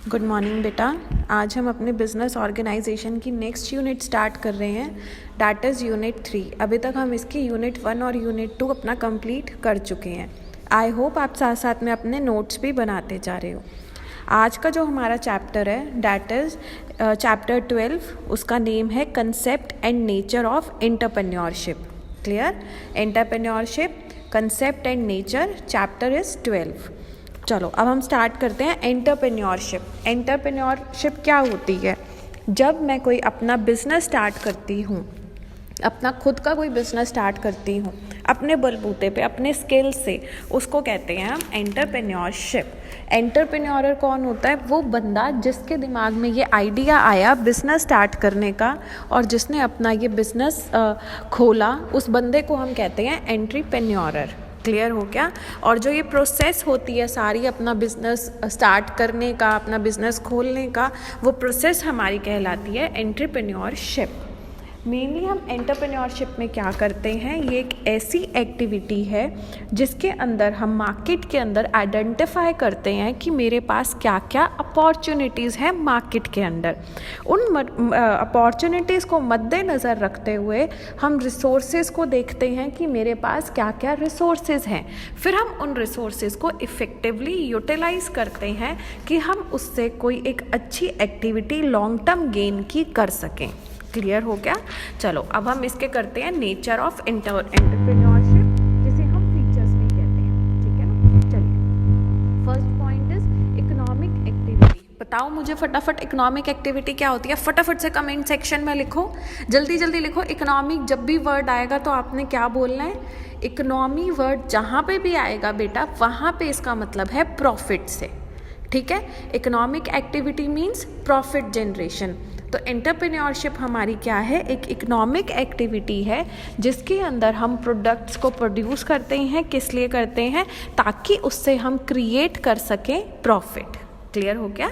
Good morning बेटा। आज हम अपने बिजनेस ऑर्गेनाइजेशन की नेक्स्ट यूनिट स्टार्ट कर रहे हैं, दैट इज़ यूनिट 3। अभी तक हम इसकी यूनिट 1 और यूनिट 2 अपना कंप्लीट कर चुके हैं। आई होप आप साथ साथ में अपने नोट्स भी बनाते जा रहे हो। आज का जो हमारा चैप्टर है दैट इज़ चैप्टर 12, उसका नेम है concept and nature of entrepreneurship. Clear? Entrepreneurship, concept and nature, chapter is 12। चलो अब हम स्टार्ट करते हैं एंटरप्रेन्योरशिप। एंटरप्रेन्योरशिप क्या होती है? जब मैं कोई अपना बिजनेस स्टार्ट करती हूँ, अपना खुद का कोई बिजनेस स्टार्ट करती हूँ अपने बलबूते पे, अपने स्किल से, उसको कहते हैं हम एंटरप्रेन्योरशिप। एंटरप्रेन्योर कौन होता है? वो बंदा जिसके दिमाग में ये आइडिया आया बिजनेस स्टार्ट करने का और जिसने अपना ये बिजनेस खोला, उस बंदे को हम कहते हैं एंटरप्रेन्योर। क्लियर हो क्या? और जो ये प्रोसेस होती है सारी अपना बिजनेस स्टार्ट करने का, अपना बिजनेस खोलने का, वो प्रोसेस हमारी कहलाती है एंटरप्रेन्योरशिप। मेनली हम एंटरप्रेन्योरशिप में क्या करते हैं, ये एक ऐसी एक्टिविटी है जिसके अंदर हम मार्केट के अंदर आइडेंटिफाई करते हैं कि मेरे पास क्या क्या अपॉर्चुनिटीज़ हैं मार्केट के अंदर। उन अपॉर्चुनिटीज़ को मद्देनज़र रखते हुए हम रिसोर्सेज को देखते हैं कि मेरे पास क्या क्या रिसोर्सेज हैं। फिर हम उन रिसोर्सेज को इफ़ेक्टिवली यूटिलाइज़ करते हैं कि हम उससे कोई एक अच्छी एक्टिविटी लॉन्ग टर्म गेन की कर सकें। क्लियर हो गया? चलो अब हम इसके करते हैं नेचर ऑफ एंटरप्रेन्योरशिप, जिसे हम फीचर्स भी कहते हैं। ठीक है ना? चलिए, first point is economic activity. बताओ मुझे फटाफट इकोनॉमिक एक्टिविटी क्या होती है? फटाफट से कमेंट सेक्शन में लिखो, जल्दी जल्दी लिखो। इकोनॉमिक जब भी वर्ड आएगा तो आपने क्या बोलना है? इकोनॉमी वर्ड जहाँ पे भी आएगा बेटा, वहाँ पे इसका मतलब है प्रॉफिट से। ठीक है? Economic activity means profit generation. तो एंटरप्रेन्योरशिप हमारी क्या है? एक इकोनॉमिक एक्टिविटी है जिसके अंदर हम प्रोडक्ट्स को प्रोड्यूस करते हैं। किस लिए करते हैं? ताकि उससे हम क्रिएट कर सकें प्रॉफिट। क्लियर हो गया?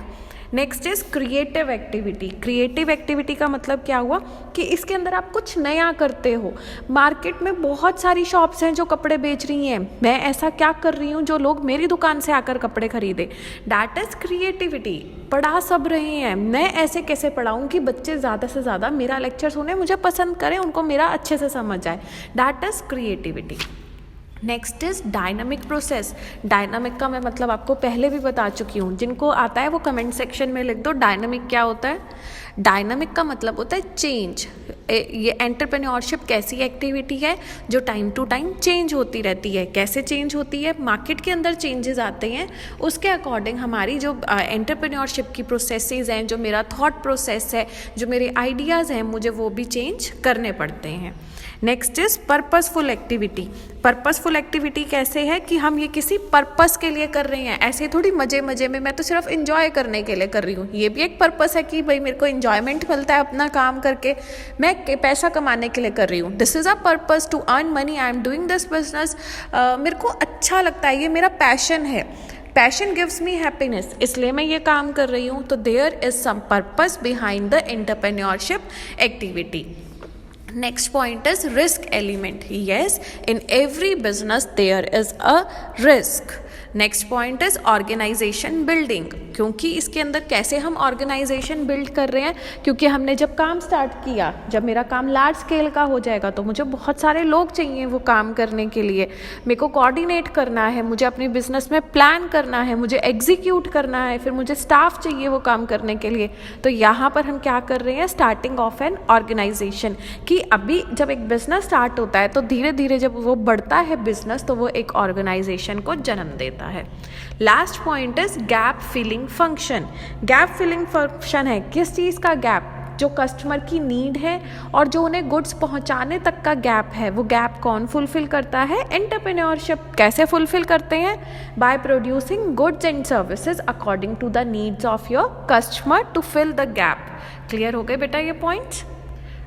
Next is creative activity. Creative activity का मतलब क्या हुआ कि इसके अंदर आप कुछ नया करते हो। मार्केट में बहुत सारी शॉप्स हैं जो कपड़े बेच रही हैं, मैं ऐसा क्या कर रही हूँ जो लोग मेरी दुकान से आकर कपड़े खरीदे। That is creativity. पढ़ा सब रहे हैं, मैं ऐसे कैसे पढ़ाऊँ कि बच्चे ज़्यादा से ज़्यादा मेरा लेक्चर सुने, मुझे पसंद करें, उनको मेरा अच्छे से समझ आए। That is creativity. Next is dynamic process. Dynamic का मैं मतलब आपको पहले भी बता चुकी हूँ, जिनको आता है वो कमेंट सेक्शन में लिख दो डायनामिक क्या होता है। डायनामिक का मतलब होता है चेंज। ये एंटरप्रेन्योरशिप कैसी एक्टिविटी है जो टाइम टू टाइम चेंज होती रहती है। कैसे चेंज होती है? मार्केट के अंदर चेंजेस आते हैं, उसके अकॉर्डिंग हमारी जो एंटरप्रेन्योरशिप की प्रोसेसेस हैं, जो मेरा थॉट प्रोसेस है, जो मेरे आइडियाज़ हैं, मुझे वो भी चेंज करने पड़ते हैं। Next is purposeful activity. Purposeful activity कैसे है कि हम ये किसी पर्पस के लिए कर रहे हैं, ऐसे थोड़ी मजे मजे में मैं तो सिर्फ इंजॉय करने के लिए कर रही हूँ। ये भी एक पर्पस है कि भाई मेरे को इंजॉयमेंट मिलता है अपना काम करके, मैं पैसा कमाने के लिए कर रही हूँ। This is a purpose to earn money, I am doing this business. मेरे को अच्छा लगता है, ये मेरा पैशन है। पैशन गिव्स मी हैप्पीनेस, इसलिए मैं ये काम कर रही हूँ। तो there is some purpose behind the entrepreneurship activity. Next point is risk element. Yes, in every business there is a risk. Next point is organisation building. क्योंकि इसके अंदर कैसे हम ऑर्गेनाइजेशन बिल्ड कर रहे हैं, क्योंकि हमने जब काम स्टार्ट किया, जब मेरा काम लार्ज स्केल का हो जाएगा तो मुझे बहुत सारे लोग चाहिए वो काम करने के लिए। मेरे को कोऑर्डिनेट करना है, मुझे अपने बिजनेस में प्लान करना है, मुझे एग्जीक्यूट करना है, फिर मुझे स्टाफ चाहिए वो काम करने के लिए। तो यहाँ पर हम क्या कर रहे हैं? Starting of an organisation. कि अभी जब एक बिजनेस स्टार्ट होता है तो धीरे धीरे जब वो बढ़ता है बिजनेस, तो वो एक ऑर्गेनाइजेशन को जन्म देता है। Last point is gap filling function. Gap filling function है किस चीज़ का? गैप जो कस्टमर की नीड है और जो उन्हें गुड्स पहुंचाने तक का गैप है, वो गैप कौन फुलफिल करता है? एंटरप्रेन्योरशिप। कैसे फुलफिल करते हैं? By producing goods and services according to the needs of your customer to fill the gap. Clear हो गए बेटा ये पॉइंट्स?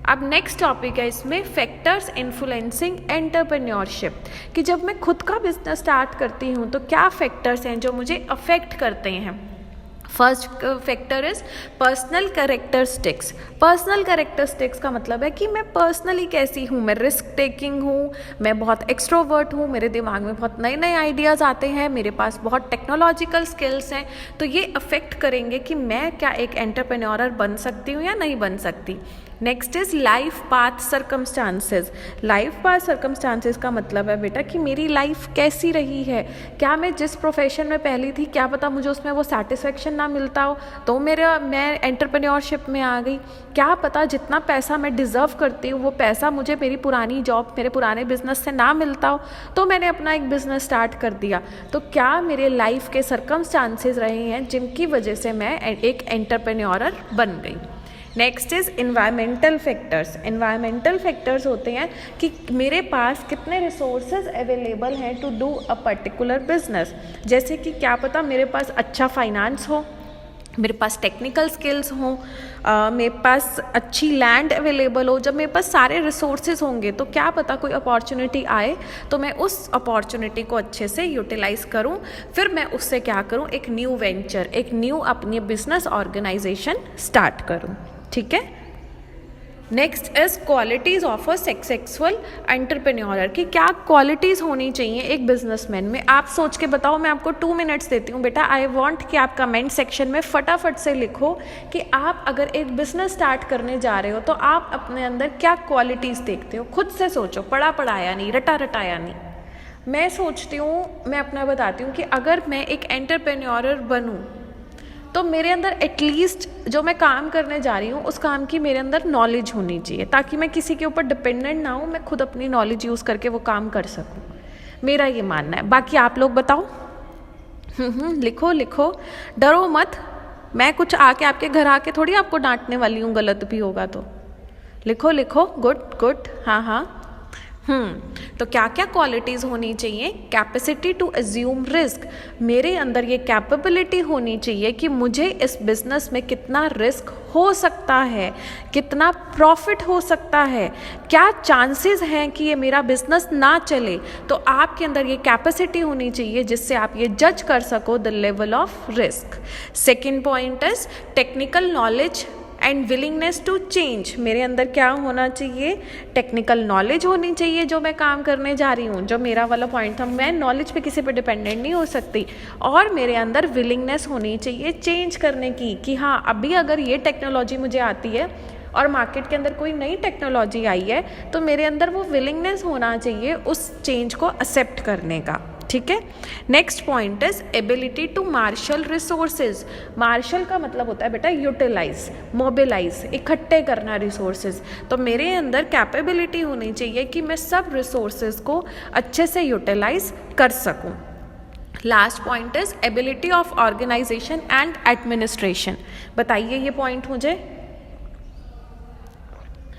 अब नेक्स्ट टॉपिक है इसमें फैक्टर्स इन्फ्लुएंसिंग एंटरप्रेन्योरशिप। कि जब मैं खुद का बिजनेस स्टार्ट करती हूँ तो क्या फैक्टर्स हैं जो मुझे अफेक्ट करते हैं। First factor is personal characteristics. Personal characteristics का मतलब है कि मैं पर्सनली कैसी हूँ, मैं रिस्क टेकिंग हूँ, मैं बहुत एक्सट्रोवर्ट हूँ, मेरे दिमाग में बहुत नए नए आइडियाज़ आते हैं, मेरे पास बहुत टेक्नोलॉजिकल स्किल्स हैं। तो ये अफेक्ट करेंगे कि मैं क्या एक एंटरप्रेन्योर बन सकती हूँ या नहीं बन सकती। Next is life path circumstances. Life path circumstances का मतलब है बेटा कि मेरी लाइफ कैसी रही है, क्या मैं जिस प्रोफेशन में पहली थी क्या पता मुझे उसमें वो सेटिस्फेक्शन ना मिलता हो तो मैं एंटरप्रेन्योरशिप में आ गई, क्या पता जितना पैसा मैं डिज़र्व करती हूँ वो पैसा मुझे मेरी पुरानी जॉब मेरे पुराने बिजनेस से ना मिलता हो तो मैंने अपना एक बिजनेस स्टार्ट कर दिया। तो क्या मेरे लाइफ के सर्कमस्टांसेस रहे हैं जिनकी वजह से मैं एक एंटरप्रेन्योर बन गई। Next is environmental factors. Environmental factors होते हैं कि मेरे पास कितने रिसोर्सेज अवेलेबल हैं to do a particular business. जैसे कि क्या पता मेरे पास अच्छा फाइनेंस हो, मेरे पास टेक्निकल स्किल्स हों, मेरे पास अच्छी लैंड अवेलेबल हो। जब मेरे पास सारे रिसोर्सेज होंगे तो क्या पता कोई अपॉर्चुनिटी आए तो मैं उस अपॉर्चुनिटी को अच्छे से यूटिलाइज़ करूं, फिर मैं उससे क्या करूं, एक न्यू वेंचर, एक न्यू अपनी बिजनेस ऑर्गेनाइजेशन स्टार्ट करूं। ठीक है। Next is qualities of a successful entrepreneur, कि क्या क्वालिटीज़ होनी चाहिए एक बिजनेसमैन में। आप सोच के बताओ, मैं आपको 2 मिनट्स देती हूँ बेटा। आई वांट कि आप कमेंट सेक्शन में फटाफट से लिखो कि आप अगर एक बिजनेस स्टार्ट करने जा रहे हो तो आप अपने अंदर क्या क्वालिटीज़ देखते हो। खुद से सोचो, पढ़ा पढ़ाया नहीं, रटा रटाया नहीं। मैं सोचती हूँ, मैं अपना बताती हूँ कि अगर मैं एक एंटरप्रेन्योर बनूँ तो मेरे अंदर एटलीस्ट जो मैं काम करने जा रही हूँ उस काम की मेरे अंदर नॉलेज होनी चाहिए, ताकि मैं किसी के ऊपर डिपेंडेंट ना हूँ, मैं खुद अपनी नॉलेज यूज़ करके वो काम कर सकूँ। मेरा ये मानना है। बाकी आप लोग बताओ। लिखो लिखो, डरो मत। मैं कुछ आके आपके घर आके थोड़ी आपको डांटने वाली हूँ गलत भी होगा तो। लिखो लिखो, गुड गुड, हाँ हाँ। तो क्या क्या क्वालिटीज़ होनी चाहिए। कैपेसिटी टू अज्यूम रिस्क, मेरे अंदर ये कैपेबिलिटी होनी चाहिए कि मुझे इस बिजनेस में कितना रिस्क हो सकता है, कितना प्रॉफिट हो सकता है, क्या चांसेस हैं कि ये मेरा बिजनेस ना चले। तो आपके अंदर ये कैपेसिटी होनी चाहिए जिससे आप ये जज कर सको the level of risk. Second point is technical knowledge and willingness to change. मेरे अंदर क्या होना चाहिए, टेक्निकल नॉलेज होनी चाहिए जो मैं काम करने जा रही हूँ। जो मेरा वाला पॉइंट था, मैं नॉलेज पे किसी पे डिपेंडेंट नहीं हो सकती। और मेरे अंदर विलिंगनेस होनी चाहिए चेंज करने की, कि हाँ अभी अगर ये टेक्नोलॉजी मुझे आती है और मार्केट के अंदर कोई नई टेक्नोलॉजी आई है तो मेरे अंदर वो विलिंगनेस होना चाहिए उस चेंज को एक्सेप्ट करने का। ठीक है। Next point is ability to marshal resources. Marshal का मतलब होता है बेटा यूटिलाइज, मोबिलाइज, इकट्ठे करना रिसोर्सेज। तो मेरे अंदर कैपेबिलिटी होनी चाहिए कि मैं सब रिसोर्सेज को अच्छे से यूटिलाइज कर सकूं। Last point is ability of organisation and administration. बताइए ये पॉइंट मुझे।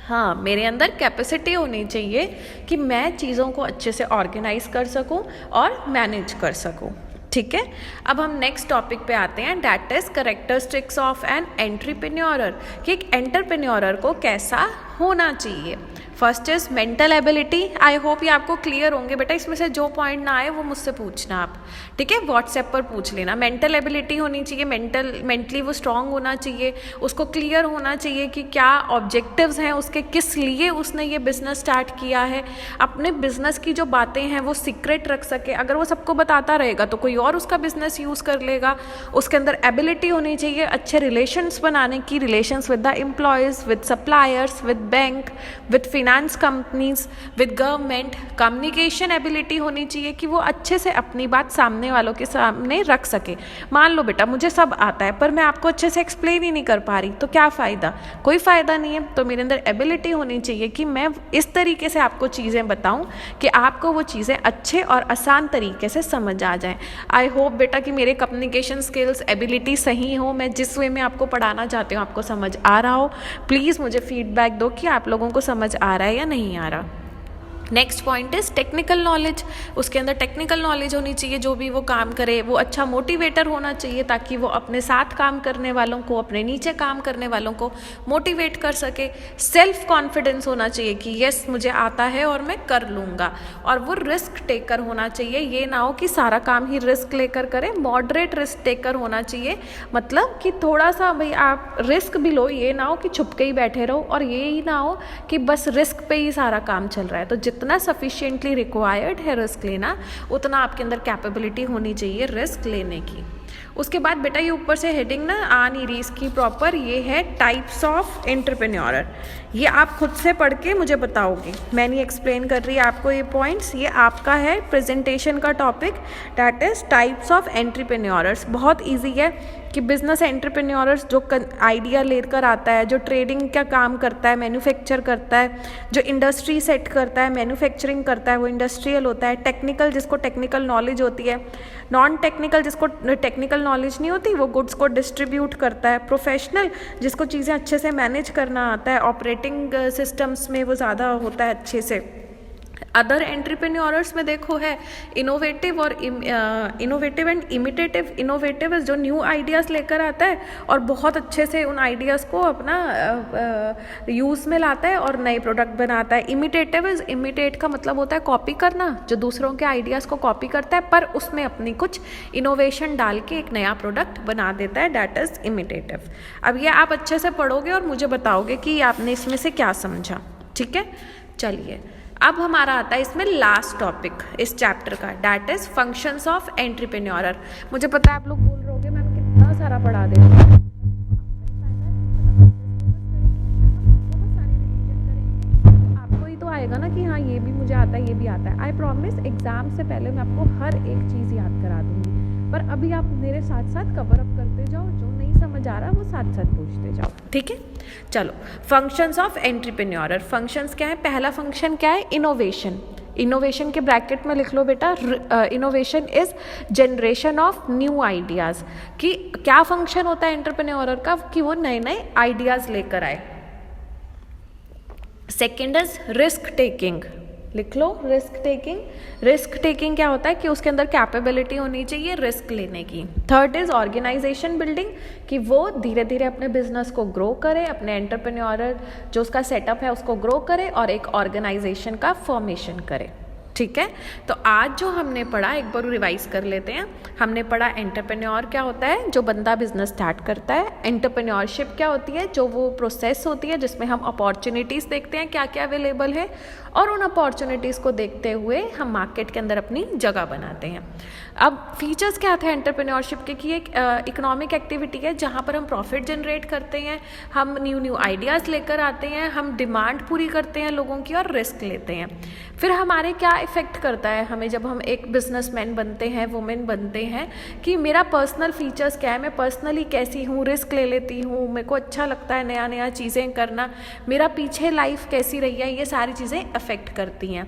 हाँ, मेरे अंदर कैपेसिटी होनी चाहिए कि मैं चीज़ों को अच्छे से ऑर्गेनाइज कर सकूं और मैनेज कर सकूं। ठीक है। अब हम नेक्स्ट टॉपिक पे आते हैं, that is characteristics of an entrepreneur, कि एक एंटरप्रेन्योर को कैसा होना चाहिए। First is mental ability. I hope ये आपको क्लियर होंगे बेटा। इसमें से जो पॉइंट ना आए वो मुझसे पूछना आप, ठीक है, व्हाट्सएप पर पूछ लेना। मेंटल एबिलिटी होनी चाहिए, मेंटली वो स्ट्रांग होना चाहिए, उसको क्लियर होना चाहिए कि क्या ऑब्जेक्टिव्स हैं उसके, किस लिए उसने ये बिजनेस स्टार्ट किया है। अपने बिजनेस की जो बातें हैं वो सीक्रेट रख सके। अगर वो सबको बताता रहेगा तो कोई और उसका बिजनेस यूज़ कर लेगा। उसके अंदर एबिलिटी होनी चाहिए अच्छे रिलेशंस बनाने की, relations with the employees, with suppliers, with bank, with finance companies, with government. Communication ability होनी चाहिए कि वो अच्छे से अपनी बात सामने वालों के सामने रख सके। मान लो बेटा मुझे सब आता है पर मैं आपको अच्छे से एक्सप्लेन ही नहीं कर पा रही, तो क्या फ़ायदा, कोई फ़ायदा नहीं है। तो मेरे अंदर एबिलिटी होनी चाहिए कि मैं इस तरीके से आपको चीज़ें बताऊं कि आपको वो चीज़ें अच्छे और आसान तरीके से समझ आ जाएं। आई होप बेटा कि मेरे कम्युनिकेशन स्किल्स, एबिलिटी सही हो, मैं जिस वे में आपको पढ़ाना चाहती हूँ आपको समझ आ रहा हो। प्लीज़ मुझे फीडबैक दो कि आप लोगों को समझ आ रहा है या नहीं आ रहा। Next point is technical knowledge. उसके अंदर टेक्निकल नॉलेज होनी चाहिए, जो भी वो काम करे वो अच्छा मोटिवेटर होना चाहिए, ताकि वो अपने साथ काम करने वालों को, अपने नीचे काम करने वालों को मोटिवेट कर सके। सेल्फ कॉन्फिडेंस होना चाहिए कि यस मुझे आता है और मैं कर लूँगा। और वो रिस्क टेकर होना चाहिए, ये ना हो कि सारा काम ही रिस्क लेकर करें, मॉडरेट रिस्क टेकर होना चाहिए। मतलब कि थोड़ा सा भाई आप रिस्क भी लो, ये ना हो कि छुप के ही बैठे रहो, और ये ही ना हो कि बस रिस्क पे ही सारा काम चल रहा है। तो जितना सफिशिएंटली रिक्वायर्ड है रिस्क लेना, उतना आपके अंदर कैपेबिलिटी होनी चाहिए रिस्क लेने की। उसके बाद बेटा ये ऊपर से हेडिंग ना आ नहीं रही इसकी प्रॉपर, ये है टाइप्स ऑफ एंटरप्रेन्योर। ये आप खुद से पढ़ के मुझे बताओगे, मैं नहीं एक्सप्लेन कर रही आपको ये पॉइंट्स, ये आपका है प्रेजेंटेशन का topic, that is types of entrepreneurs. बहुत ईजी है कि बिजनेस एंटरप्रेन्योर्स जो आइडिया लेकर आता है, जो ट्रेडिंग का काम करता है, मैन्युफैक्चर करता है, जो इंडस्ट्री सेट करता है, मैन्युफैक्चरिंग करता है, वो इंडस्ट्रियल होता है। टेक्निकल जिसको टेक्निकल नॉलेज होती है, नॉन टेक्निकल जिसको टेक्निकल नॉलेज नहीं होती, वो गुड्स को डिस्ट्रीब्यूट करता है। प्रोफेशनल जिसको चीज़ें अच्छे से मैनेज करना आता है, ऑपरेटिंग सिस्टम्स में वो ज़्यादा होता है अच्छे से। अदर एंटरप्रेन्योर्स में देखो है इनोवेटिव और इनोवेटिव एंड इमिटेटिव। इनोवेटिव जो न्यू आइडियाज़ लेकर आता है और बहुत अच्छे से उन आइडियाज़ को अपना यूज़ में लाता है और नए प्रोडक्ट बनाता है। इमिटेटिव इमिटेट का मतलब होता है कॉपी करना, जो दूसरों के आइडियाज़ को कॉपी करता है पर उसमें अपनी कुछ इनोवेशन डाल के एक नया प्रोडक्ट बना देता है, दैट इज़ इमिटेटिव। अब ये आप अच्छे से पढ़ोगे और मुझे बताओगे कि आपने इसमें से क्या समझा, ठीक है। चलिए अब हमारा आता है इसमें लास्ट टॉपिक इस चैप्टर का, that is functions of entrepreneur. मुझे पता है आप लोग बोल रहे होगे मैम कितना सारा पढ़ा दे रही हूँ। आपको ही तो आएगा ना कि हाँ ये भी मुझे आता है, ये भी आता है। आई प्रॉमिस एग्जाम से पहले मैं आपको हर एक चीज़ याद करा दूंगी, पर अभी आप मेरे साथ साथ कवर अप करते जाओ, जो नहीं समझ आ रहा वो साथ साथ पूछते जाओ, ठीक है। चलो फंक्शंस ऑफ एंटरप्रेन्योर। फंक्शंस क्या है? पहला फंक्शन क्या है? इनोवेशन। इनोवेशन के ब्रैकेट में लिख लो बेटा, innovation is generation of new ideas. कि क्या फंक्शन होता है एंटरप्रेन्योर का? कि वो नए नए आइडियाज़ लेकर आए। सेकेंड इज रिस्क टेकिंग, लिख low risk taking. Risk taking क्या होता है? कि उसके अंदर कैपेबिलिटी होनी चाहिए रिस्क लेने की। थर्ड इज ऑर्गेनाइजेशन बिल्डिंग, कि वो धीरे धीरे अपने बिजनेस को ग्रो करे, अपने एंटरप्रेन्योरल जो उसका सेटअप है उसको ग्रो करे और एक ऑर्गेनाइजेशन का फॉर्मेशन करे, ठीक है। तो आज जो हमने पढ़ा एक बार रिवाइज कर लेते हैं। हमने पढ़ा एंटरप्रेन्योर क्या होता है, जो बंदा बिजनेस स्टार्ट करता है। एंटरप्रेन्योरशिप क्या होती है, जो वो प्रोसेस होती है जिसमें हम अपॉर्चुनिटीज़ देखते हैं क्या क्या अवेलेबल है, और उन अपॉर्चुनिटीज़ को देखते हुए हम मार्केट के अंदर अपनी जगह बनाते हैं। अब फीचर्स क्या थे एंटरप्रेन्योरशिप के? कि एक इकोनॉमिक एक्टिविटी है जहाँ पर हम प्रॉफिट जनरेट करते हैं, हम न्यू आइडियाज़ लेकर आते हैं, हम डिमांड पूरी करते हैं लोगों की और रिस्क लेते हैं। फिर हमारे क्या इफ़ेक्ट करता है हमें जब हम एक बिजनेसमैन बनते हैं, वुमेन बनते हैं, कि मेरा पर्सनल फीचर्स क्या है, मैं पर्सनली कैसी हूँ, रिस्क ले लेती हूँ, मेरे को अच्छा लगता है नया नया चीज़ें करना, मेरा पीछे लाइफ कैसी रही है, ये सारी चीज़ें अफेक्ट करती हैं।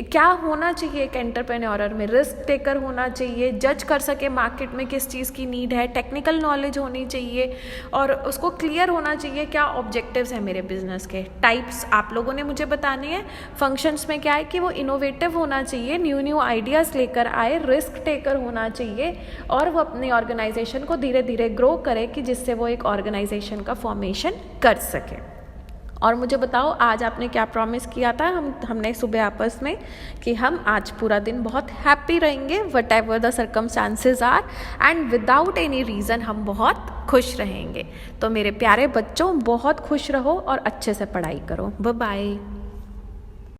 क्या होना चाहिए एक एंटरप्रेन्योर में? रिस्क टेकर होना चाहिए, जज कर सके मार्केट में किस चीज़ की नीड है, टेक्निकल नॉलेज होनी चाहिए और उसको क्लियर होना चाहिए क्या ऑब्जेक्टिव्स हैं मेरे बिजनेस के। टाइप्स आप लोगों ने मुझे बताने हैं। फंक्शंस में क्या है कि वो इनोवेटिव होना चाहिए, न्यू आइडियाज़ लेकर आए, रिस्क टेकर होना चाहिए और वो अपनी ऑर्गेनाइजेशन को धीरे धीरे ग्रो करे कि जिससे वो एक ऑर्गेनाइजेशन का फॉर्मेशन कर सके। और मुझे बताओ आज आपने क्या प्रॉमिस किया था हमने सुबह आपस में, कि हम आज पूरा दिन बहुत हैप्पी रहेंगे whatever the circumstances are and without any reason हम बहुत खुश रहेंगे। तो मेरे प्यारे बच्चों बहुत खुश रहो और अच्छे से पढ़ाई करो। Bye bye.